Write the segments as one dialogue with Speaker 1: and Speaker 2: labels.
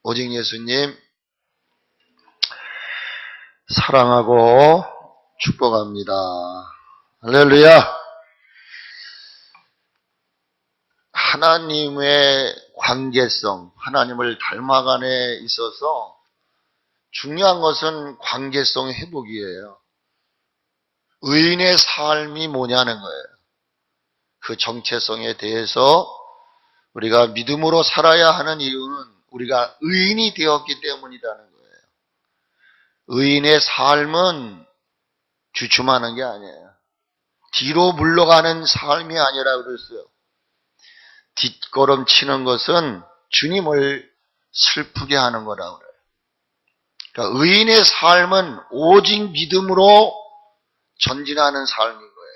Speaker 1: 오직 예수님 사랑하고 축복합니다. 할렐루야. 하나님의 관계성, 하나님을 닮아감에 있어서 중요한 것은 관계성 회복이에요. 의인의 삶이 뭐냐는 거예요. 그 정체성에 대해서 우리가 믿음으로 살아야 하는 이유는 우리가 의인이 되었기 때문이라는 거예요. 의인의 삶은 주춤하는 게 아니에요. 뒤로 물러가는 삶이 아니라 그랬어요. 뒷걸음 치는 것은 주님을 슬프게 하는 거라고 그래요. 그러니까 의인의 삶은 오직 믿음으로 전진하는 삶인 거예요.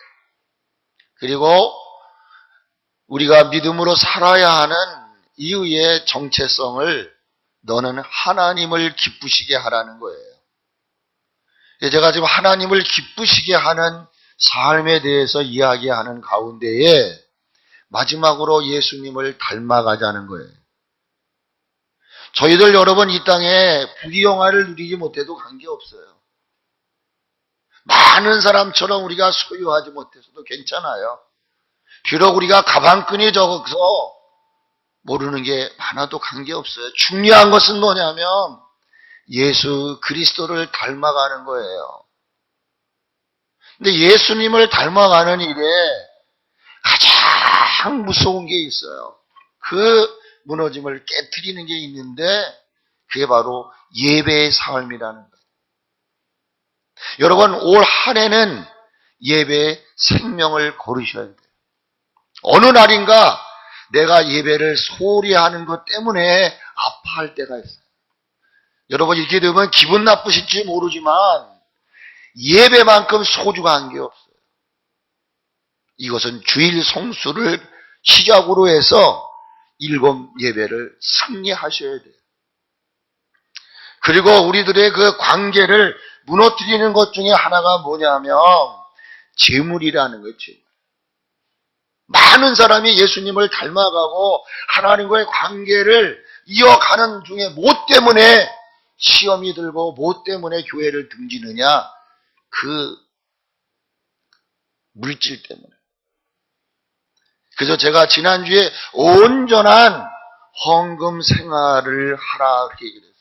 Speaker 1: 그리고 우리가 믿음으로 살아야 하는 이유의 정체성을 너는 하나님을 기쁘시게 하라는 거예요. 제가 지금 하나님을 기쁘시게 하는 삶에 대해서 이야기하는 가운데에 마지막으로 예수님을 닮아가자는 거예요. 저희들 여러분 이 땅에 부귀영화를 누리지 못해도 관계없어요. 많은 사람처럼 우리가 소유하지 못해서도 괜찮아요. 비록 우리가 가방끈이 적어서 모르는 게 많아도 관계없어요. 중요한 것은 뭐냐면 예수 그리스도를 닮아가는 거예요. 근데 예수님을 닮아가는 일에 가장 무서운 게 있어요. 그 무너짐을 깨트리는 게 있는데 그게 바로 예배의 삶이라는 거예요. 여러분 올 한 해는 예배의 생명을 고르셔야 돼요. 어느 날인가 내가 예배를 소홀히 하는 것 때문에 아파할 때가 있어요. 여러분 이렇게 되면 기분 나쁘실지 모르지만 예배만큼 소중한 게 없어요. 이것은 주일 성수를 시작으로 해서 7 예배를 승리하셔야 돼요. 그리고 우리들의 그 관계를 무너뜨리는 것 중에 하나가 뭐냐면 재물이라는 거죠. 많은 사람이 예수님을 닮아가고 하나님과의 관계를 이어가는 중에 뭐 때문에 시험이 들고 뭐 때문에 교회를 등지느냐? 그 물질 때문에. 그래서 제가 지난주에 온전한 헌금 생활을 하라 그렇게 얘기를 했어요.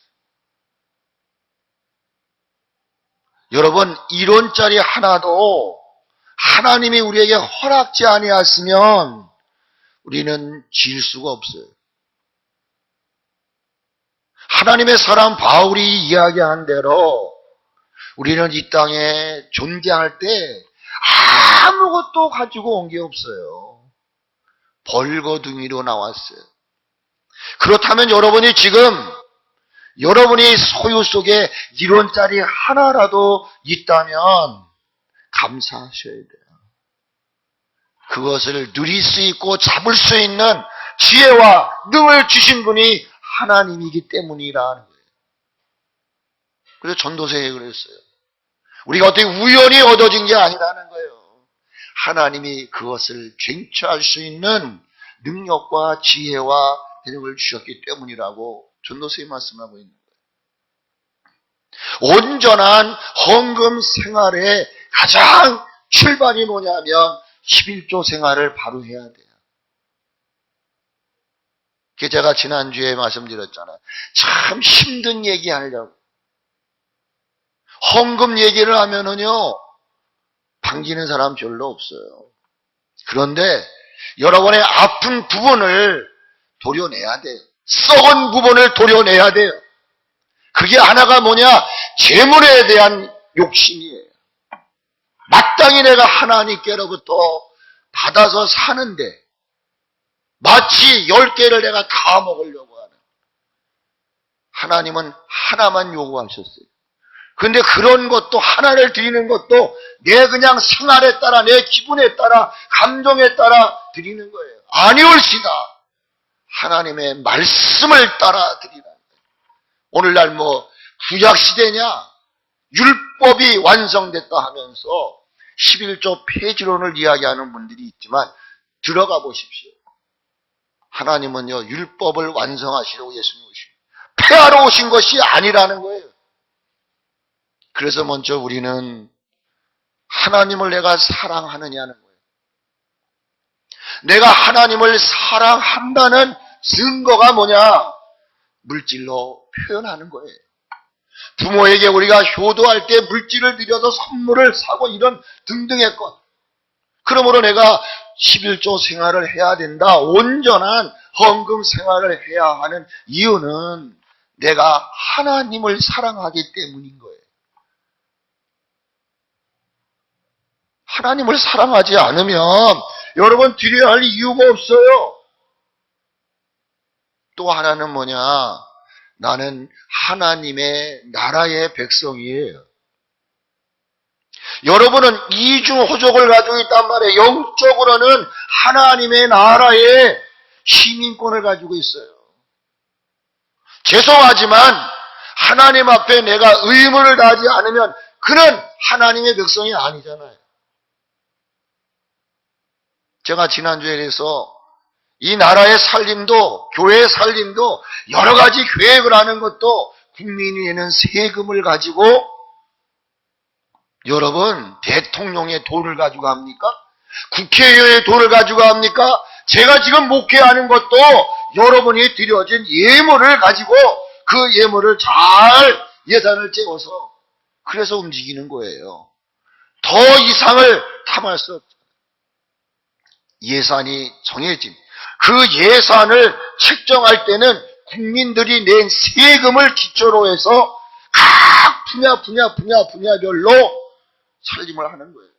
Speaker 1: 여러분 1원짜리 하나도 하나님이 우리에게 허락지 아니하시면 우리는 질 수가 없어요. 하나님의 사람 바울이 이야기한 대로 우리는 이 땅에 존재할 때 아무것도 가지고 온 게 없어요. 벌거둥이로 나왔어요. 그렇다면 여러분이 지금 여러분이 소유 속에 1원짜리 하나라도 있다면 감사하셔야 돼요. 그것을 누릴 수 있고 잡을 수 있는 지혜와 능을 주신 분이 하나님이기 때문이라는 거예요. 그래서 전도서에 그랬어요. 우리가 어떻게 우연히 얻어진 게 아니라는 거예요. 하나님이 그것을 쟁취할 수 있는 능력과 지혜와 능력을 주셨기 때문이라고 전도서에 말씀하고 있는 거예요. 온전한 헌금 생활의 가장 출발이 뭐냐면 11조 생활을 바로 해야 돼요. 그게 제가 지난주에 말씀드렸잖아요. 참 힘든 얘기 하려고. 헌금 얘기를 하면은요, 당기는 사람 별로 없어요. 그런데 여러분의 아픈 부분을 도려내야 돼요. 썩은 부분을 도려내야 돼요. 그게 하나가 뭐냐? 재물에 대한 욕심이에요. 마땅히 내가 하나님께로부터 받아서 사는데 마치 10개를 내가 다 먹으려고 하는. 하나님은 하나만 요구하셨어요. 근데 그런 것도 하나를 드리는 것도 내 그냥 생활에 따라 내 기분에 따라 감정에 따라 드리는 거예요. 아니올시다. 하나님의 말씀을 따라 드리라는 거예요. 오늘날 뭐 구약시대냐 율법이 완성됐다 하면서 11조 폐지론을 이야기하는 분들이 있지만 들어가 보십시오. 하나님은요 율법을 완성하시려고 예수님 오십니다. 폐하러 오신 것이 아니라는 거예요. 그래서 먼저 우리는 하나님을 내가 사랑하느냐는 거예요. 내가 하나님을 사랑한다는 증거가 뭐냐? 물질로 표현하는 거예요. 부모에게 우리가 효도할 때 물질을 드려서 선물을 사고 이런 등등의 것. 그러므로 내가 11조 생활을 해야 된다. 온전한 헌금 생활을 해야 하는 이유는 내가 하나님을 사랑하기 때문인 거예요. 하나님을 사랑하지 않으면 여러분 드려야 할 이유가 없어요. 또 하나는 뭐냐? 나는 하나님의 나라의 백성이에요. 여러분은 이중호족을 가지고 있단 말이에요. 영적으로는 하나님의 나라의 시민권을 가지고 있어요. 죄송하지만 하나님 앞에 내가 의무를 다하지 않으면 그는 하나님의 백성이 아니잖아요. 제가 지난주에 그래서 이 나라의 살림도 교회의 살림도 여러 가지 계획을 하는 것도 국민이 내는 세금을 가지고 여러분 대통령의 돈을 가지고 합니까? 국회의원의 돈을 가지고 합니까? 제가 지금 목회하는 것도 여러분이 드려진 예물을 가지고 그 예물을 잘 예산을 째어서 그래서 움직이는 거예요. 더 이상을 탐할 수 없죠. 예산이 정해진 그 예산을 책정할 때는 국민들이 낸 세금을 기초로 해서 각 분야별로 살림을 하는 거예요.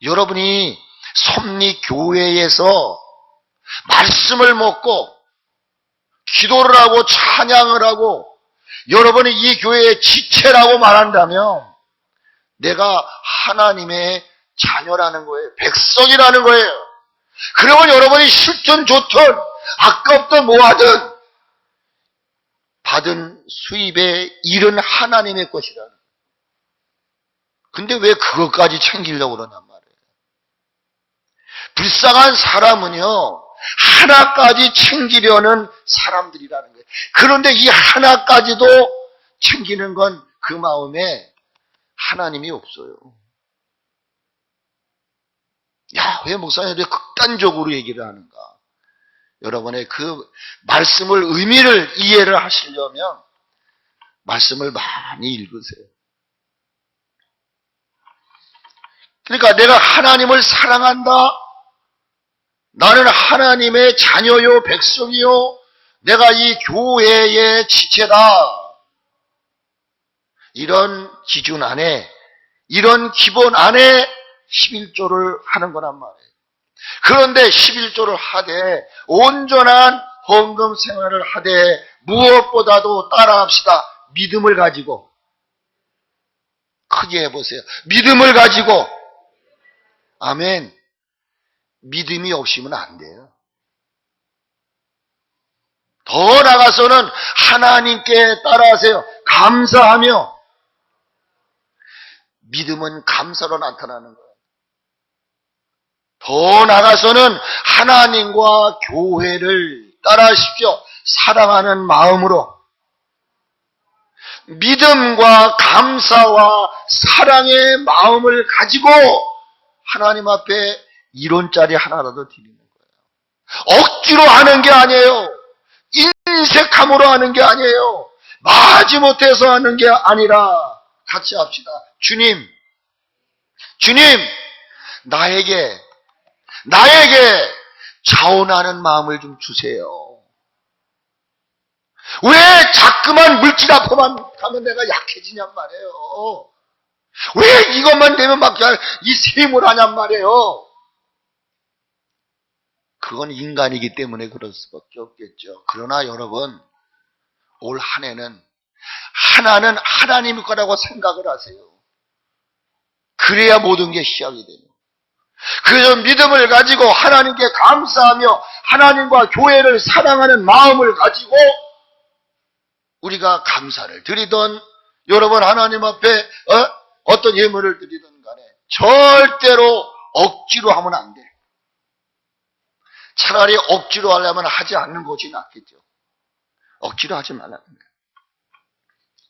Speaker 1: 여러분이 섭리교회에서 말씀을 먹고 기도를 하고 찬양을 하고 여러분이 이 교회의 지체라고 말한다면 내가 하나님의 자녀라는 거예요. 백성이라는 거예요. 그러면 여러분이 싫든 좋든 아깝든 뭐하든 받은 수입의 일은 하나님의 것이라는 거예요. 근데 왜 그것까지 챙기려고 그러냔 말이에요. 불쌍한 사람은요 하나까지 챙기려는 사람들이라는 거예요. 그런데 이 하나까지도 챙기는 건 그 마음에 하나님이 없어요. 야, 왜 목사님들이 극단적으로 얘기를 하는가? 여러분의 그 말씀을 의미를 이해를 하시려면 말씀을 많이 읽으세요. 그러니까 내가 하나님을 사랑한다. 나는 하나님의 자녀요 백성이요. 내가 이 교회의 지체다. 이런 기준 안에 이런 기본 안에 11조를 하는 거란 말이에요. 그런데 11조를 하되 온전한 헌금 생활을 하되 무엇보다도 따라합시다. 믿음을 가지고 크게 해보세요. 믿음을 가지고 아멘. 믿음이 없으면 안 돼요. 더 나아가서는 하나님께 따라하세요. 감사하며 믿음은 감사로 나타나는 거예요. 더 나아가서는 하나님과 교회를 따라하십시오. 사랑하는 마음으로 믿음과 감사와 사랑의 마음을 가지고 하나님 앞에 이론짜리 하나라도 드리는 거예요. 억지로 하는 게 아니에요. 인색함으로 하는 게 아니에요. 마지못해서 하는 게 아니라 같이 합시다. 주님 나에게 자원하는 마음을 좀 주세요. 왜 자꾸만 물질 앞에만 가면 내가 약해지냔 말이에요. 왜 이것만 되면 막 이 셈을 하냔 말이에요. 그건 인간이기 때문에 그럴 수밖에 없겠죠. 그러나 여러분 올 한 해는 하나는 하나님 거라고 생각을 하세요. 그래야 모든 게 시작이 돼요. 그래서 믿음을 가지고 하나님께 감사하며 하나님과 교회를 사랑하는 마음을 가지고 우리가 감사를 드리던 여러분 하나님 앞에 어떤 예물을 드리든 간에 절대로 억지로 하면 안 돼. 차라리 억지로 하려면 하지 않는 것이 낫겠죠. 억지로 하지 말라는 거예요.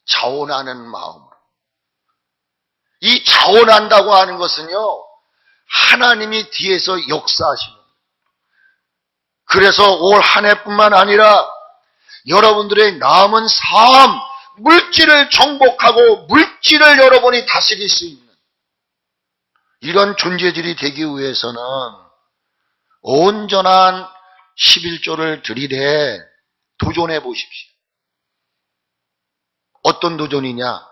Speaker 1: 자원하는 마음으로. 이 자원한다고 하는 것은요, 하나님이 뒤에서 역사하시는 거예요. 그래서 올 한 해뿐만 아니라 여러분들의 남은 삶, 물질을 정복하고 물질을 여러분이 다스릴 수 있는 이런 존재들이 되기 위해서는 온전한 11조를 드리되 도전해 보십시오. 어떤 도전이냐?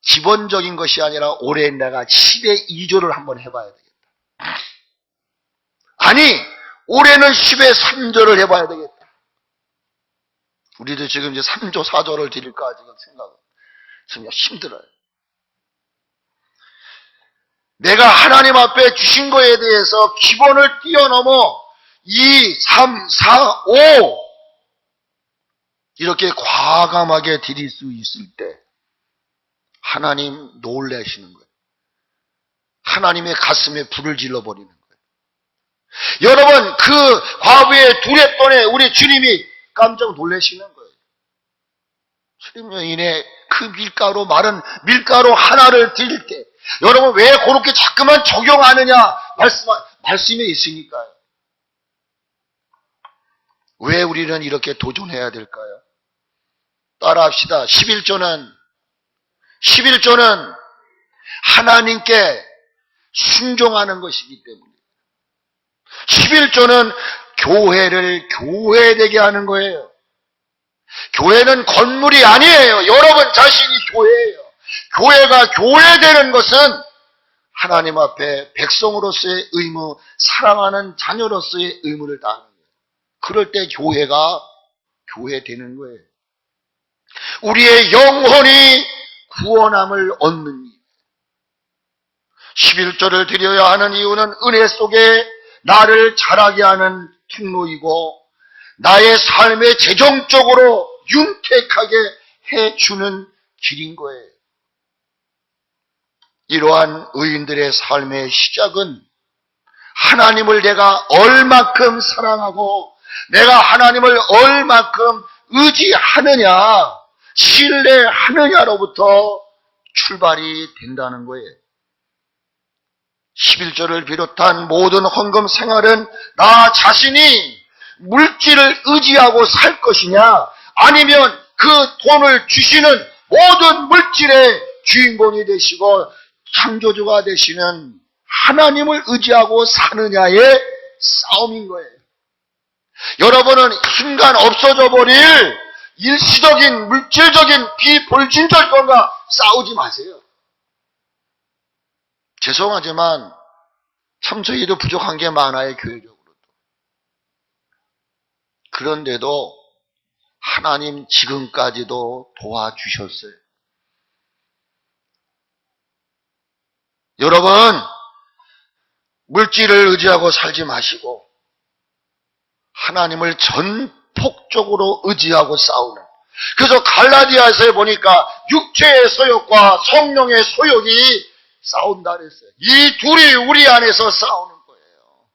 Speaker 1: 기본적인 것이 아니라 올해 내가 10의 2조를 한번 해봐야 되겠다. 아니, 올해는 10의 3조를 해봐야 되겠다. 우리도 지금 이제 3조, 4조를 드릴까 지금 생각은 정말 힘들어요. 내가 하나님 앞에 주신 거에 대해서 기본을 뛰어넘어 2, 3, 4, 5 이렇게 과감하게 드릴 수 있을 때 하나님 놀라시는 거예요. 하나님의 가슴에 불을 질러버리는 거예요. 여러분, 그 과부의 두레돈에 우리 주님이 깜짝 놀라시는 거예요. 7년 이내 그 밀가루, 마른 밀가루 하나를 드릴 때 여러분 왜 그렇게 자꾸만 적용하느냐 말씀에 있으니까요. 왜 우리는 이렇게 도전해야 될까요? 따라합시다. 11조는 하나님께 순종하는 것이기 때문에 11조는 교회를 교회되게 하는 거예요. 교회는 건물이 아니에요. 여러분 자신이 교회예요. 교회가 교회되는 것은 하나님 앞에 백성으로서의 의무, 사랑하는 자녀로서의 의무를 다하는 거예요. 그럴 때 교회가 교회되는 거예요. 우리의 영혼이 구원함을 얻는 일. 11조를 드려야 하는 이유는 은혜 속에 나를 자라게 하는 통로이고 나의 삶에 재정적으로 윤택하게 해주는 길인 거예요. 이러한 의인들의 삶의 시작은 하나님을 내가 얼마큼 사랑하고 내가 하나님을 얼마큼 의지하느냐, 신뢰하느냐로부터 출발이 된다는 거예요. 11조를 비롯한 모든 헌금 생활은 나 자신이 물질을 의지하고 살 것이냐, 아니면 그 돈을 주시는 모든 물질의 주인공이 되시고 창조주가 되시는 하나님을 의지하고 사느냐의 싸움인 거예요. 여러분은 순간 없어져 버릴 일시적인 물질적인 비불진절권과 싸우지 마세요. 죄송하지만 참 저희도 부족한 게 많아요, 교회적으로도. 그런데도 하나님 지금까지도 도와주셨어요. 여러분, 물질을 의지하고 살지 마시고 하나님을 전폭적으로 의지하고 싸우는. 그래서 갈라디아서에 보니까 육체의 소욕과 성령의 소욕이 싸운다 그랬어요. 이 둘이 우리 안에서 싸우는 거예요.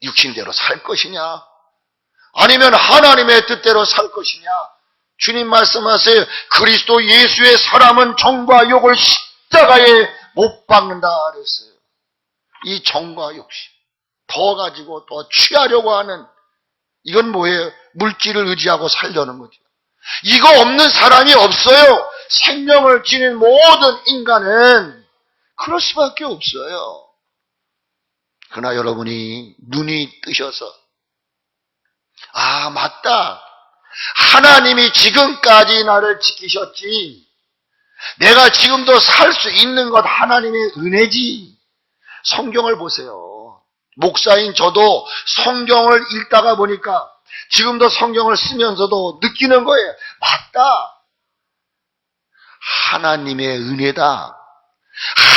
Speaker 1: 육신대로 살 것이냐, 아니면 하나님의 뜻대로 살 것이냐. 주님 말씀하세요. 그리스도 예수의 사람은 정과 욕을 십자가에 못 박는다 그랬어요. 이 정과 욕심 더 가지고 더 취하려고 하는, 이건 뭐예요? 물질을 의지하고 살려는 거죠. 이거 없는 사람이 없어요. 생명을 지닌 모든 인간은 그럴 수밖에 없어요. 그러나 여러분이 눈이 뜨셔서 아, 맞다, 하나님이 지금까지 나를 지키셨지, 내가 지금도 살 수 있는 것 하나님의 은혜지. 성경을 보세요. 목사인 저도 성경을 읽다가 보니까 지금도 성경을 쓰면서도 느끼는 거예요. 맞다, 하나님의 은혜다,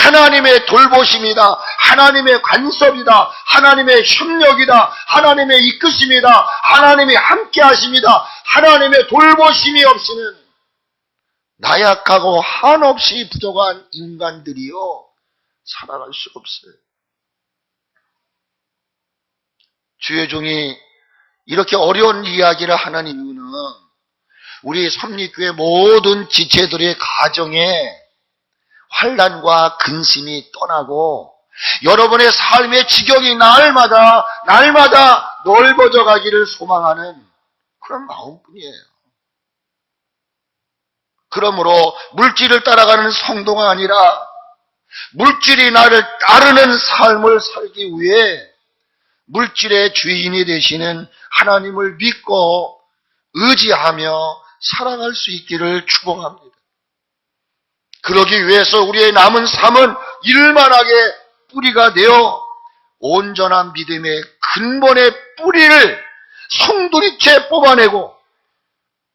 Speaker 1: 하나님의 돌보심이다, 하나님의 간섭이다, 하나님의 협력이다, 하나님의 이끄심이다, 하나님이 함께 하십니다. 하나님의 돌보심이 없이는 나약하고 한없이 부족한 인간들이요 살아갈 수 없어요. 주의 종이 이렇게 어려운 이야기를 하는 이유는 우리 삼립교회 모든 지체들의 가정에 환난과 근심이 떠나고 여러분의 삶의 지경이 날마다 넓어져 가기를 소망하는 그런 마음뿐이에요. 그러므로 물질을 따라가는 성도가 아니라 물질이 나를 따르는 삶을 살기 위해 물질의 주인이 되시는 하나님을 믿고 의지하며 살아갈 수 있기를 축복합니다. 그러기 위해서 우리의 남은 삶은 일만하게 뿌리가 되어 온전한 믿음의 근본의 뿌리를 송두리째 뽑아내고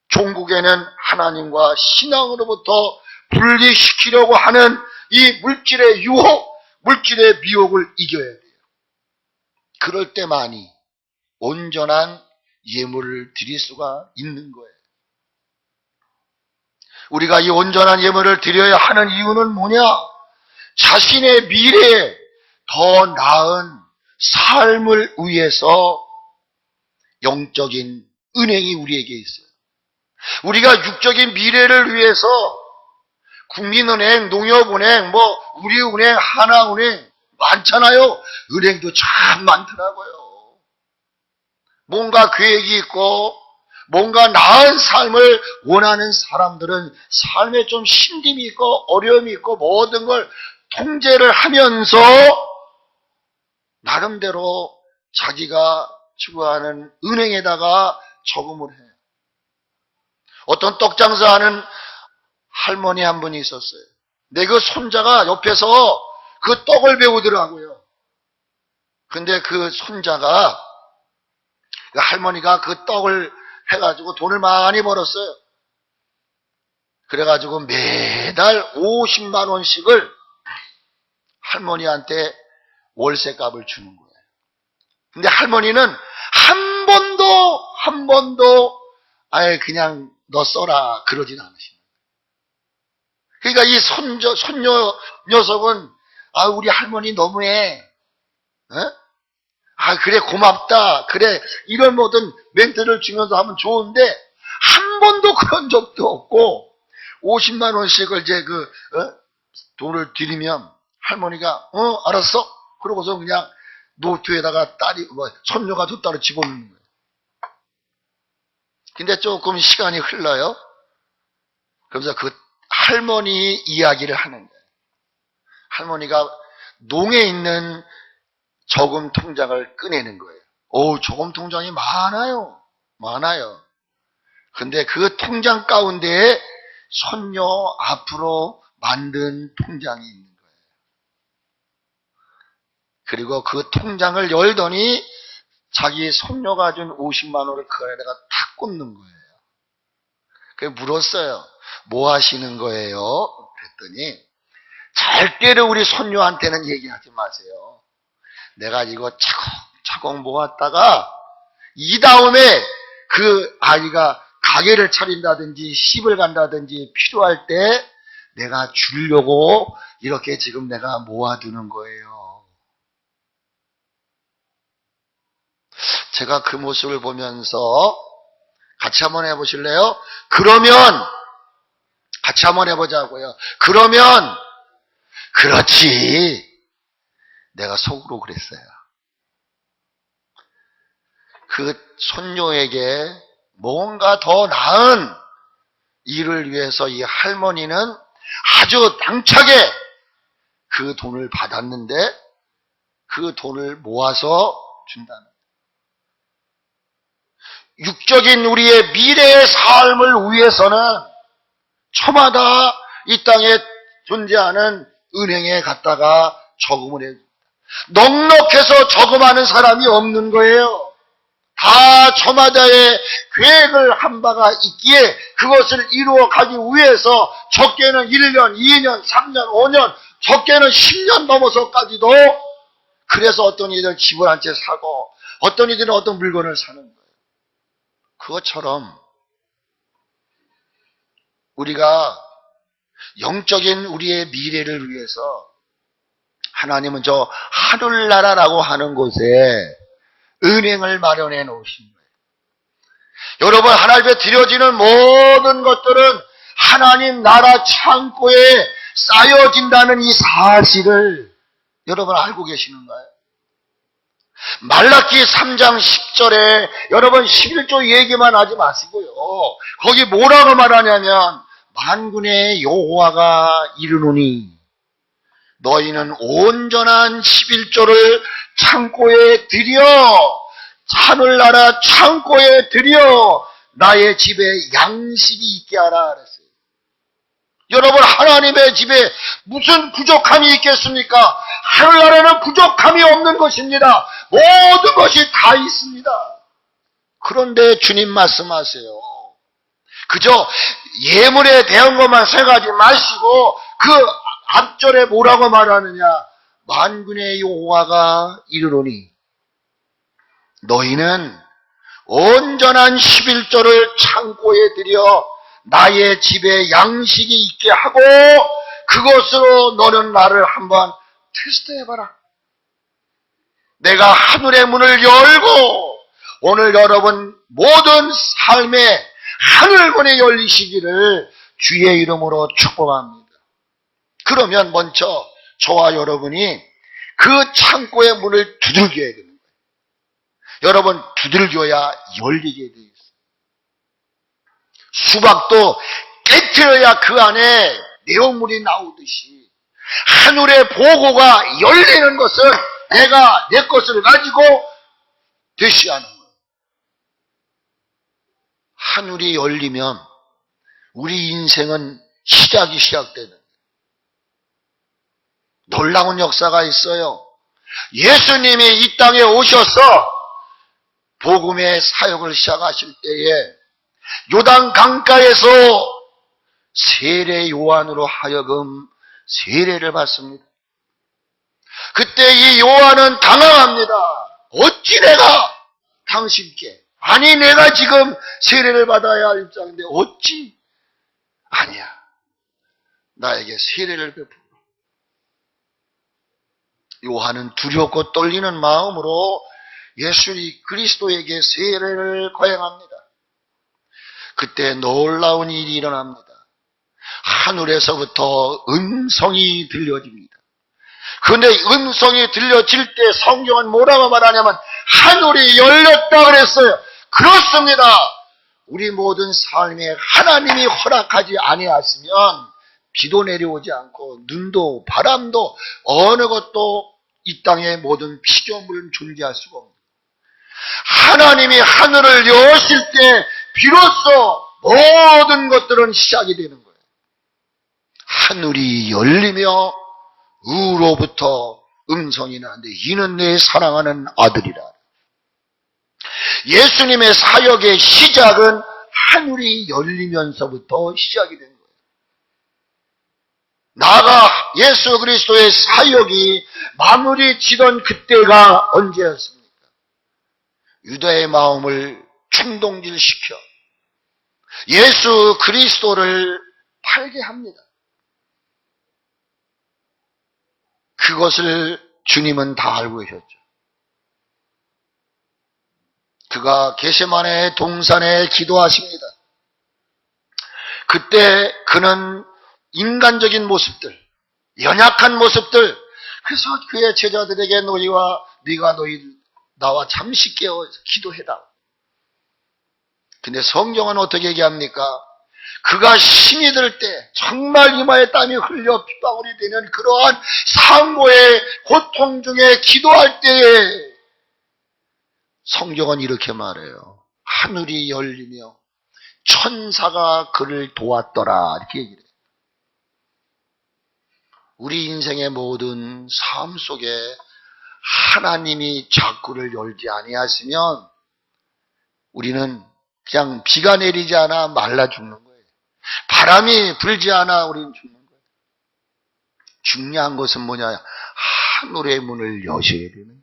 Speaker 1: 종국에는 하나님과 신앙으로부터 분리시키려고 하는 이 물질의 유혹, 물질의 미혹을 이겨야 돼요. 그럴 때만이 온전한 예물을 드릴 수가 있는 거예요. 우리가 이 온전한 예물을 드려야 하는 이유는 뭐냐? 자신의 미래에 더 나은 삶을 위해서 영적인 은행이 우리에게 있어요. 우리가 육적인 미래를 위해서 국민은행, 농협은행, 우리은행, 하나은행 많잖아요. 은행도 참 많더라고요. 뭔가 계획이 있고 뭔가 나은 삶을 원하는 사람들은 삶에 좀 힘듦이 있고 어려움이 있고 모든 걸 통제를 하면서 나름대로 자기가 추구하는 은행에다가 저금을 해요. 어떤 떡장사하는 할머니 한 분이 있었어요. 근데 그 손자가 옆에서 그 떡을 배우더라고요. 근데 그 손자가, 그 할머니가 그 떡을 해가지고 돈을 많이 벌었어요. 그래가지고 매달 50만 원씩을 할머니한테 월세값을 주는 거예요. 근데 할머니는 한 번도 아예 그냥 너 써라 그러진 않으십니다. 그러니까 이 손녀 녀석은 우리 할머니 너무해. 그래 고맙다. 그래 이런 모든 멘트를 주면서 하면 좋은데 한 번도 그런 적도 없고 50만 원씩을 이제 돈을 드리면 할머니가 알았어. 그러고서 그냥 노트에다가 손녀가 줬다고 집어넣는 거예요. 근데 조금 시간이 흘러요. 그래서 그 할머니 이야기를 하는 거예요. 할머니가 농에 있는 저금 통장을 꺼내는 거예요. 저금 통장이 많아요. 근데 그 통장 가운데에 손녀 앞으로 만든 통장이 있는 거예요. 그리고 그 통장을 열더니 자기 손녀가 준 50만 원을 그 안에다가 탁 꽂는 거예요. 그래서 물었어요. 뭐 하시는 거예요? 그랬더니 절대로 우리 손녀한테는 얘기하지 마세요. 내가 이거 차곡차곡 모았다가 이 다음에 그 아이가 가게를 차린다든지 시집을 간다든지 필요할 때 내가 주려고 이렇게 지금 내가 모아두는 거예요. 제가 그 모습을 보면서 같이 한번 해보실래요? 그러면 같이 한번 해보자고요. 그러면 그렇지. 내가 속으로 그랬어요. 그 손녀에게 뭔가 더 나은 일을 위해서 이 할머니는 아주 당차게 그 돈을 받았는데 그 돈을 모아서 준다는 거예요. 육적인 우리의 미래의 삶을 위해서는 저마다 이 땅에 존재하는 은행에 갔다가 저금을 해줍니다. 넉넉해서 저금하는 사람이 없는 거예요. 다 저마다의 계획을 한 바가 있기에 그것을 이루어 가기 위해서 적게는 1년, 2년, 3년, 5년, 적게는 10년 넘어서까지도 그래서 어떤 이들은 집을 한 채 사고 어떤 이들은 어떤 물건을 사는 거예요. 그것처럼 우리가 영적인 우리의 미래를 위해서 하나님은 저 하늘나라라고 하는 곳에 은행을 마련해 놓으신 거예요. 여러분, 하나님 앞에 드려지는 모든 것들은 하나님 나라 창고에 쌓여진다는 이 사실을 여러분 알고 계시는가요? 말라기 3장 10절에 여러분 11조 얘기만 하지 마시고요. 거기 뭐라고 말하냐면 만군의 여호와가 이르노니 너희는 온전한 11조를 창고에 들여 하늘나라 창고에 들여 나의 집에 양식이 있게 하라 그랬어요. 여러분, 하나님의 집에 무슨 부족함이 있겠습니까? 하늘나라는 부족함이 없는 것입니다. 모든 것이 다 있습니다. 그런데 주님 말씀하세요. 그저 예물에 대한 것만 생각하지 마시고 그 앞절에 뭐라고 말하느냐? 만군의 여호와가 이르노니 너희는 온전한 11조를 창고에 들여 나의 집에 양식이 있게 하고 그것으로 너는 나를 한번 테스트해봐라. 내가 하늘의 문을 열고 오늘 여러분 모든 삶의 하늘문이 열리시기를 주의 이름으로 축복합니다. 그러면 먼저 저와 여러분이 그 창고의 문을 두들겨야 됩니다. 여러분, 두들겨야 열리게 되어 있어요. 수박도 깨트려야 그 안에 내용물이 나오듯이 하늘의 보고가 열리는 것은 내가 내 것을 가지고 대시하는 거예요. 하늘이 열리면 우리 인생은 시작이 시작되는 거예요. 놀라운 역사가 있어요. 예수님이 이 땅에 오셔서 복음의 사역을 시작하실 때에 요단 강가에서 세례 요한으로 하여금 세례를 받습니다. 그때 이 요한은 당황합니다. 어찌 내가 당신께, 아니 내가 지금 세례를 받아야 할 입장인데 어찌? 아니야, 나에게 세례를 베풀어. 요한은 두렵고 떨리는 마음으로 예수 그리스도에게 세례를 거행합니다. 그때 놀라운 일이 일어납니다. 하늘에서부터 음성이 들려집니다. 그런데 음성이 들려질 때 성경은 뭐라고 말하냐면 하늘이 열렸다 그랬어요. 그렇습니다. 우리 모든 삶에 하나님이 허락하지 아니하시면 비도 내려오지 않고 눈도 바람도 어느 것도 이 땅의 모든 피조물은 존재할 수가 없습니다. 하나님이 하늘을 여실 때 비로소 모든 것들은 시작이 되는 거예요. 하늘이 열리며 우로부터 음성이 나는데 이는 내 사랑하는 아들이라. 예수님의 사역의 시작은 하늘이 열리면서부터 시작이 된 거예요. 나아가 예수 그리스도의 사역이 마무리 지던 그때가 언제였습니까? 유다의 마음을 충동질시켜 예수 그리스도를 팔게 합니다. 그것을 주님은 다 알고 계셨죠. 그가 게세마네 동산에 기도하십니다. 그때 그는 인간적인 모습들, 연약한 모습들, 그래서 그의 제자들에게 네가 나와 잠시 깨어 기도해라. 근데 성경은 어떻게 얘기합니까? 그가 힘이 들 때, 정말 이마에 땀이 흘려 핏방울이 되는 그러한 상고의 고통 중에 기도할 때에 성경은 이렇게 말해요. 하늘이 열리며 천사가 그를 도왔더라. 이렇게 얘기를 해요. 우리 인생의 모든 삶 속에 하나님이 창고를 열지 아니하시면 우리는 그냥 비가 내리지 않아 말라 죽는 거예요. 바람이 불지 않아 우리는 죽는 거예요. 중요한 것은 뭐냐? 하늘의 문을 여셔야 되는 거예요.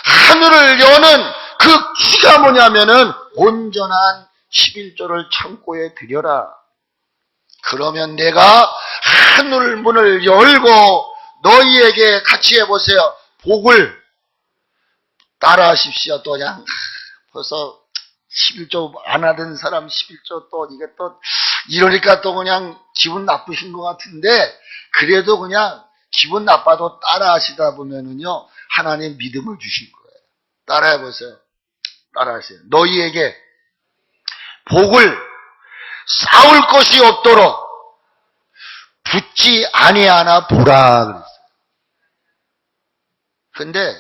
Speaker 1: 하늘을 여는 그 키가 뭐냐면은 온전한 11조를 창고에 들여라. 그러면 내가 하늘 문을 열고 너희에게 같이 해보세요. 복을 따라하십시오. 또 그냥 벌써 11조 안 하던 사람 11조 또 이게 또 이러니까 또 그냥 기분 나쁘신 것 같은데, 그래도 그냥 기분 나빠도 따라 하시다 보면은요, 하나님 믿음을 주실 거예요. 따라해 보세요. 따라하세요. 너희에게 복을 쌓을 것이 없도록 붙지 아니하나 보라 그랬어요. 근데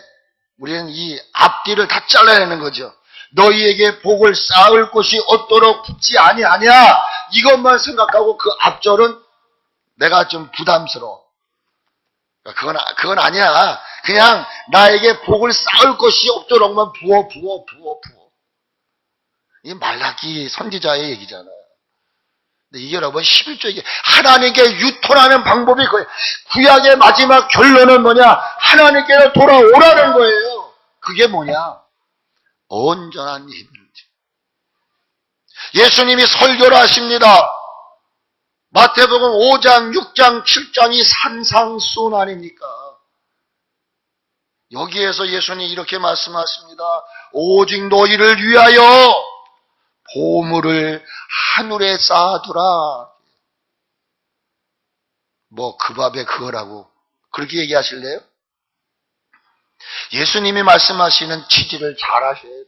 Speaker 1: 우리는 이 앞뒤를 다 잘라내는 거죠. 너희에게 복을 쌓을 것이 없도록 붙지 아니하냐, 이것만 생각하고 그 앞절은 내가 좀 부담스러워. 그건 아니야. 그냥 나에게 복을 쌓을 것이 없도록만 부어. 이 말라기 선지자의 얘기잖아요. 근데 이게 여러분 11조, 이게 하나님께 유턴하는 방법이 거예요. 구약의 마지막 결론은 뭐냐? 하나님께로 돌아오라는 거예요. 그게 뭐냐? 온전한 힘이지. 예수님이 설교를 하십니다. 마태복음 5장, 6장, 7장이 산상수훈 아닙니까? 여기에서 예수님이 이렇게 말씀하십니다. 오직 너희를 위하여 보물을 하늘에 쌓아두라. 뭐 그 밥에 그거라고 그렇게 얘기하실래요? 예수님이 말씀하시는 취지를 잘 하셔야 돼요.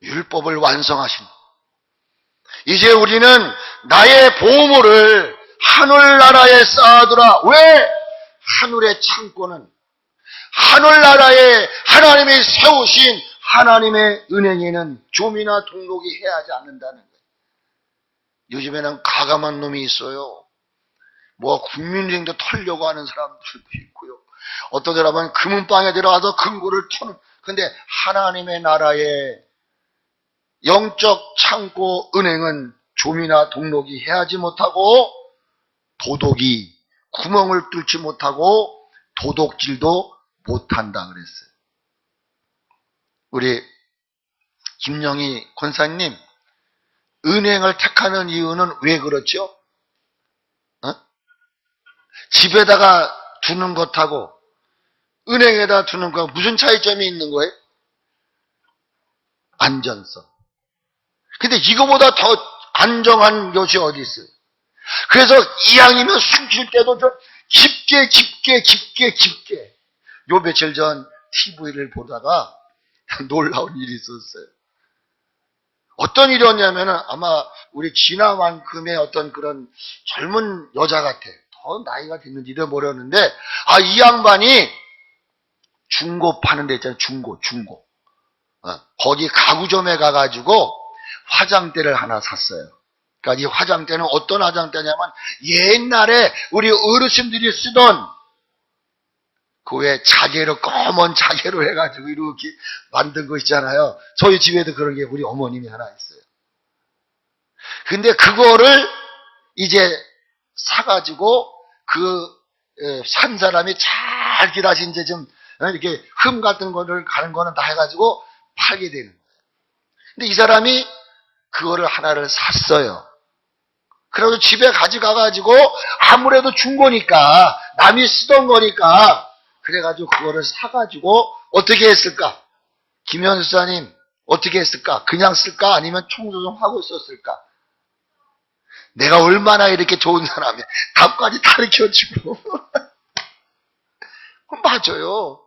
Speaker 1: 율법을 완성하신, 이제 우리는 나의 보물을 하늘나라에 쌓아두라. 왜? 하늘의 창고는 하늘나라에 하나님이 세우신 하나님의 은행에는 조미나 등록이 해야 하지 않는다는 거예요. 요즘에는 가감한 놈이 있어요. 뭐 국민은행도 털려고 하는 사람들도 있고요. 어떤 사람은 금은방에 들어가서 금고를 터는. 근데 하나님의 나라의 영적 창고 은행은 조미나 등록이 해야지 못하고, 도둑이 구멍을 뚫지 못하고 도둑질도 못한다 그랬어요. 우리 김영희 권사님, 은행을 택하는 이유는 왜 그렇죠? 집에다가 두는 것하고 은행에다 두는 거하고 무슨 차이점이 있는 거예요? 안전성. 근데 이거보다 더 안정한 곳이 어디 있어요? 그래서 이왕이면 숨쉴 때도 좀 깊게. 요 며칠 전 TV를 보다가 놀라운 일이 있었어요. 어떤 일이었냐면은 아마 우리 진아만큼의 어떤 그런 젊은 여자 같아. 더 나이가 됐는지도 모르는데, 이 양반이 중고 파는 데 있잖아요. 중고. 거기 가구점에 가가지고 화장대를 하나 샀어요. 그러니까 이 화장대는 어떤 화장대냐면, 옛날에 우리 어르신들이 쓰던 그 왜 자개로, 검은 자개로 해가지고 이렇게 만든 거 있잖아요. 저희 집에도 그런 게 우리 어머님이 하나 있어요. 근데 그거를 이제 사가지고 산 사람이 잘 기다시 이제 좀 이렇게 흠 같은 거를 가는 거는 다 해가지고 팔게 되는 거예요. 근데 이 사람이 그거를 하나를 샀어요. 그래서 집에 가져가가지고, 아무래도 중고니까, 남이 쓰던 거니까, 그래가지고 그거를 사가지고 어떻게 했을까? 김현수사님 어떻게 했을까? 그냥 쓸까? 아니면 청소 좀 하고 썼을까? 내가 얼마나 이렇게 좋은 사람이야. 답까지 가르쳐주고. 맞아요.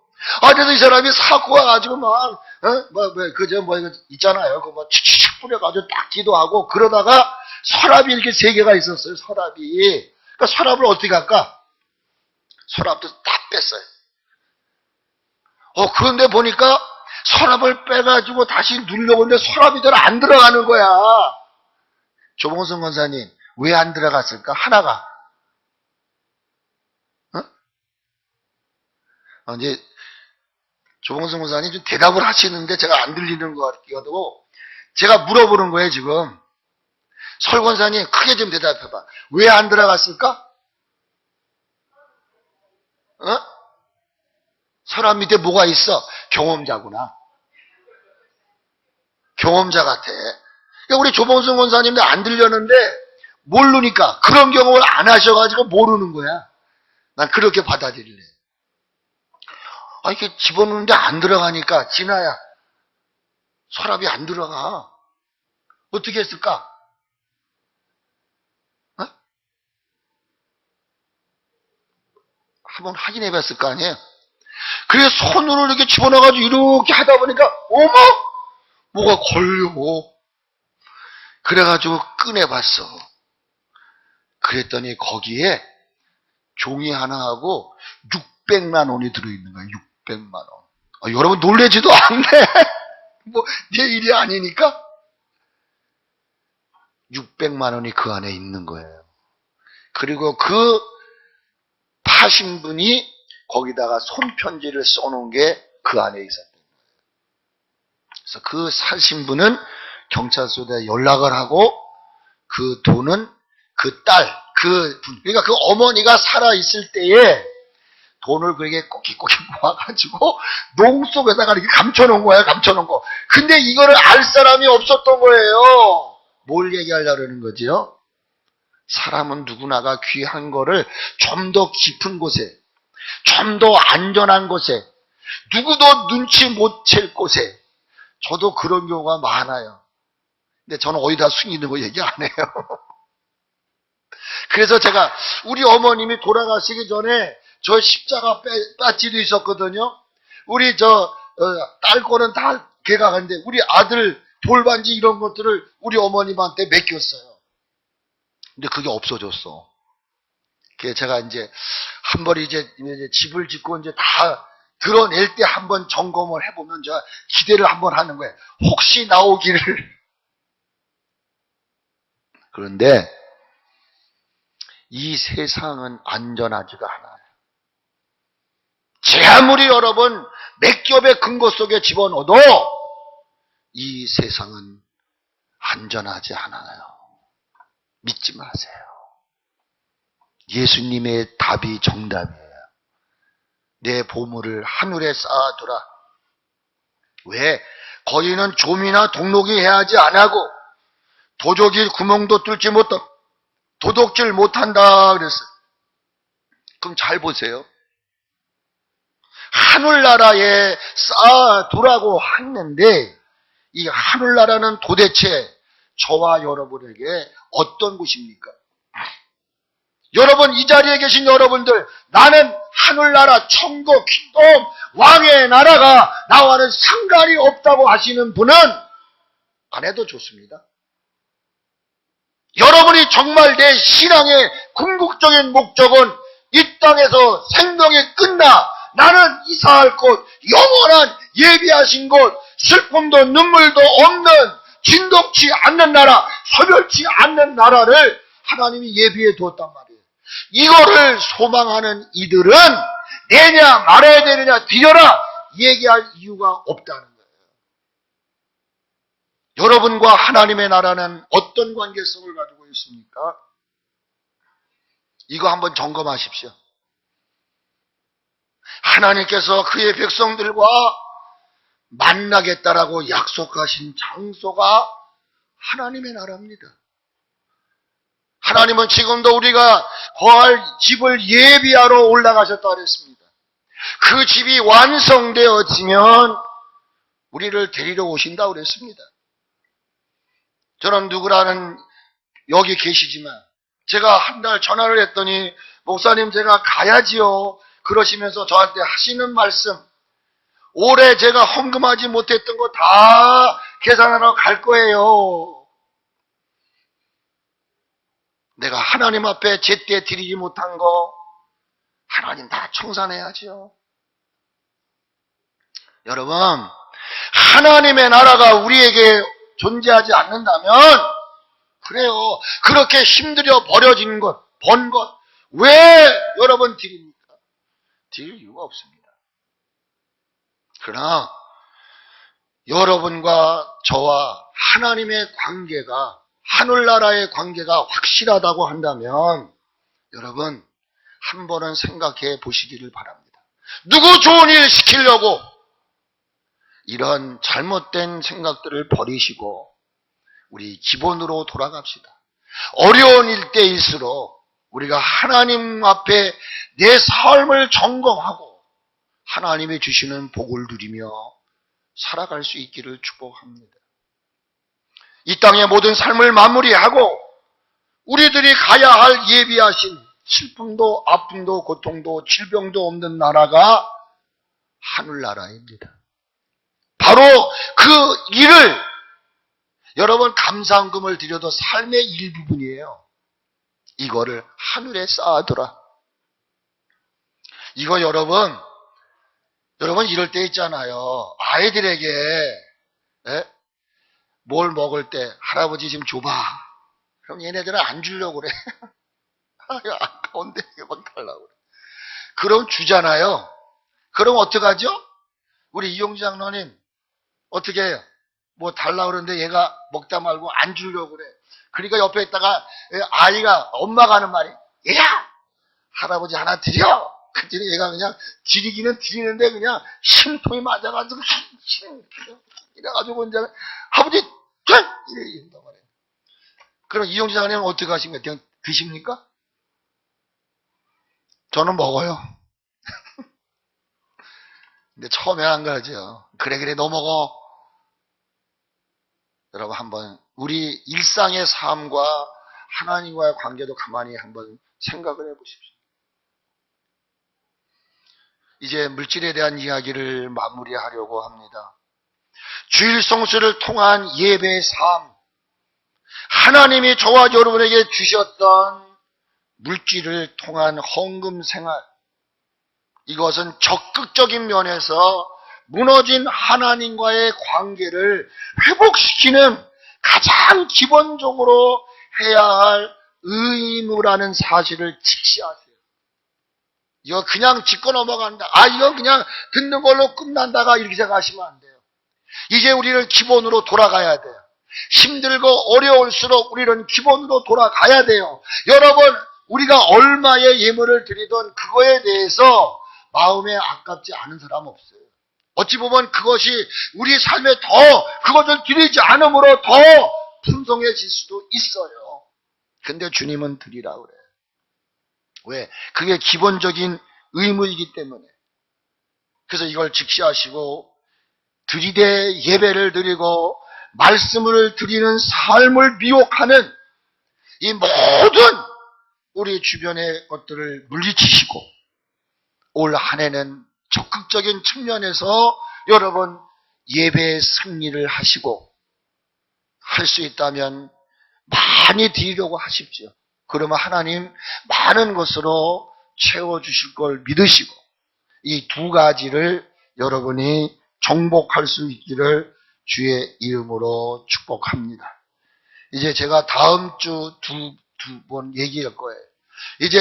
Speaker 1: 그래서 이 사람이 사고 와가지고 이거 있잖아요. 그거 칙칙 뿌려가지고 딱 기도하고, 그러다가 서랍이 이렇게 3개가 있었어요. 서랍이. 그러니까 서랍을 어떻게 할까? 서랍도 다 뺐어요. 그런데 보니까 서랍을 빼가지고 다시 누르려고 했는데 서랍이 잘 안 들어가는 거야. 조봉선 권사님, 왜 안 들어갔을까? 하나가. 이제 조봉선 권사님 좀 대답을 하시는데 제가 안 들리는 것 같기도 하고, 제가 물어보는 거예요, 지금. 설 권사님, 크게 좀 대답해봐. 왜 안 들어갔을까? 서랍 밑에 뭐가 있어? 경험자구나. 경험자 같아. 그러니까 우리 조봉순 권사님도 안 들렸는데 모르니까, 그런 경험을 안 하셔가지고 모르는 거야. 난 그렇게 받아들일래. 이렇게 집어넣는데 안 들어가니까, 진아야, 서랍이 안 들어가. 어떻게 했을까? 어? 한번 확인해 봤을 거 아니에요? 그래서 손으로 이렇게 집어넣어가지고 이렇게 하다 보니까, 어머! 뭐가 걸려. 그래가지고 꺼내봤어. 그랬더니 거기에 종이 하나하고 600만 원이 들어있는 거야. 600만 원. 여러분 놀라지도 않네. 뭐 내 일이 아니니까. 600만 원이 그 안에 있는 거예요. 그리고 그 파신 분이 거기다가 손편지를 써놓은 게 그 안에 있었던 거예요. 그래서 그 사신 분은 경찰서에 연락을 하고 그 돈은 그 딸, 그러니까 그 어머니가 살아있을 때에 돈을 그렇게 꼬깃꼬깃 모아가지고 농 속에다가 이렇게 감춰놓은 거야, 감춰놓은 거. 근데 이거를 알 사람이 없었던 거예요. 뭘 얘기하려고 그러는 거지요? 사람은 누구나가 귀한 거를 좀 더 깊은 곳에, 좀 더 안전한 곳에, 누구도 눈치 못 챌 곳에, 저도 그런 경우가 많아요. 근데 저는 어디다 숨기는 거 얘기 안 해요. 그래서 제가 우리 어머님이 돌아가시기 전에 저 십자가 배지도 있었거든요. 우리 딸 거는 다 걔가 갔는데 우리 아들 돌반지 이런 것들을 우리 어머님한테 맡겼어요. 근데 그게 없어졌어. 그래서 제가 이제 한 번 이제 집을 짓고 이제 다 드러낼 때 한번 점검을 해보면 제가 기대를 한번 하는 거예요. 혹시 나오기를. 그런데 이 세상은 안전하지가 않아요. 제 아무리 여러분 맥겹의 근거 속에 집어넣어도 이 세상은 안전하지 않아요. 믿지 마세요. 예수님의 답이 정답이에요. 내 보물을 하늘에 쌓아두라. 왜? 거기는 좀이나 동록이 해야지 안 하고 도적이 구멍도 뚫지 못하고 도둑질 못한다 그랬어요. 그럼 잘 보세요. 하늘나라에 쌓아두라고 했는데 이 하늘나라는 도대체 저와 여러분에게 어떤 곳입니까? 여러분 이 자리에 계신 여러분들, 나는 하늘나라 천국 킹덤 왕의 나라가 나와는 상관이 없다고 하시는 분은 안 해도 좋습니다. 여러분이 정말 내 신앙의 궁극적인 목적은 이 땅에서 생명이 끝나 나는 이사할 곳, 영원한 예비하신 곳, 슬픔도 눈물도 없는 진동치 않는 나라, 소멸치 않는 나라를 하나님이 예비해 두었단 말이에요. 이거를 소망하는 이들은 내냐 말아야 되느냐 뒤져라 얘기할 이유가 없다는 거예요. 여러분과 하나님의 나라는 어떤 관계성을 가지고 있습니까? 이거 한번 점검하십시오. 하나님께서 그의 백성들과 만나겠다라고 약속하신 장소가 하나님의 나라입니다. 하나님은 지금도 우리가 거할 집을 예비하러 올라가셨다 그랬습니다. 그 집이 완성되어지면 우리를 데리러 오신다 그랬습니다. 저는 누구라는 여기 계시지만 제가 한 달 전화를 했더니 목사님 제가 가야지요 그러시면서 저한테 하시는 말씀, 올해 제가 헌금하지 못했던 거 다 계산하러 갈 거예요. 내가 하나님 앞에 제때 드리지 못한 거 하나님 다 청산해야죠. 여러분, 하나님의 나라가 우리에게 존재하지 않는다면 그래요. 그렇게 힘들여 버려진 것, 번 것, 왜 여러분 드립니까? 드릴 이유가 없습니다. 그러나 여러분과 저와 하나님의 관계가, 하늘나라의 관계가 확실하다고 한다면 여러분 한 번은 생각해 보시기를 바랍니다. 누구 좋은 일 시키려고 이런 잘못된 생각들을 버리시고 우리 기본으로 돌아갑시다. 어려운 일대일수록 우리가 하나님 앞에 내 삶을 점검하고 하나님이 주시는 복을 누리며 살아갈 수 있기를 축복합니다. 이 땅의 모든 삶을 마무리하고 우리들이 가야 할 예비하신 슬픔도 아픔도 고통도 질병도 없는 나라가 하늘나라입니다. 바로 그 일을 여러분 감사금을 드려도 삶의 일부분이에요. 이거를 하늘에 쌓아두라. 이거 여러분 이럴 때 있잖아요. 아이들에게 뭘 먹을 때 할아버지 좀 줘봐. 그럼 얘네들은 안 주려고 그래. 아까운데 막 달라고 그래. 그럼 주잖아요. 그럼 어떡하죠? 우리 이용주 장로님 어떻게 해요? 뭐 달라고 그러는데 얘가 먹다 말고 안 주려고 그래. 그러니까 옆에 있다가 아이가 엄마가 하는 말이 얘야 할아버지 하나 드려. 그랬더니 얘가 그냥 드리기는 드리는데 그냥 심통이 맞아가지고 이래가지고 이제 아버지 이런단 말이에요. 그럼 이용주 장로님은 어떻게 하십니까? 그냥 드십니까? 저는 먹어요. 근데 처음에 안 그러죠. 그래 너 먹어. 여러분 한번 우리 일상의 삶과 하나님과의 관계도 가만히 한번 생각을 해보십시오. 이제 물질에 대한 이야기를 마무리하려고 합니다. 주일 성수를 통한 예배의 삶, 하나님이 저와 여러분에게 주셨던 물질을 통한 헌금 생활, 이것은 적극적인 면에서 무너진 하나님과의 관계를 회복시키는 가장 기본적으로 해야 할 의무라는 사실을 직시하세요. 이거 그냥 짚고 넘어간다. 이건 그냥 듣는 걸로 끝난다가 이렇게 생각하시면 안 돼요. 이제 우리는 기본으로 돌아가야 돼요. 힘들고 어려울수록 우리는 기본으로 돌아가야 돼요. 여러분, 우리가 얼마의 예물을 드리던 그거에 대해서 마음에 아깝지 않은 사람 없어요. 어찌 보면 그것이 우리 삶에 더 그것을 드리지 않으므로 더 풍성해질 수도 있어요. 근데 주님은 드리라 그래요. 왜? 그게 기본적인 의무이기 때문에. 그래서 이걸 직시하시고 들이대 예배를 드리고 말씀을 드리는 삶을 미혹하는 이 모든 우리 주변의 것들을 물리치시고 올 한 해는 적극적인 측면에서 여러분 예배의 승리를 하시고 할 수 있다면 많이 드리려고 하십시오. 그러면 하나님 많은 것으로 채워주실 걸 믿으시고 이 두 가지를 여러분이 정복할 수 있기를 주의 이름으로 축복합니다. 이제 제가 다음 주 두 번 얘기할 거예요. 이제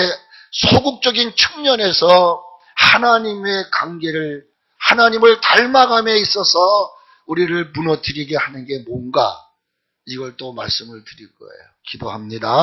Speaker 1: 소극적인 측면에서 하나님의 관계를 하나님을 닮아감에 있어서 우리를 무너뜨리게 하는 게 뭔가 이걸 또 말씀을 드릴 거예요. 기도합니다.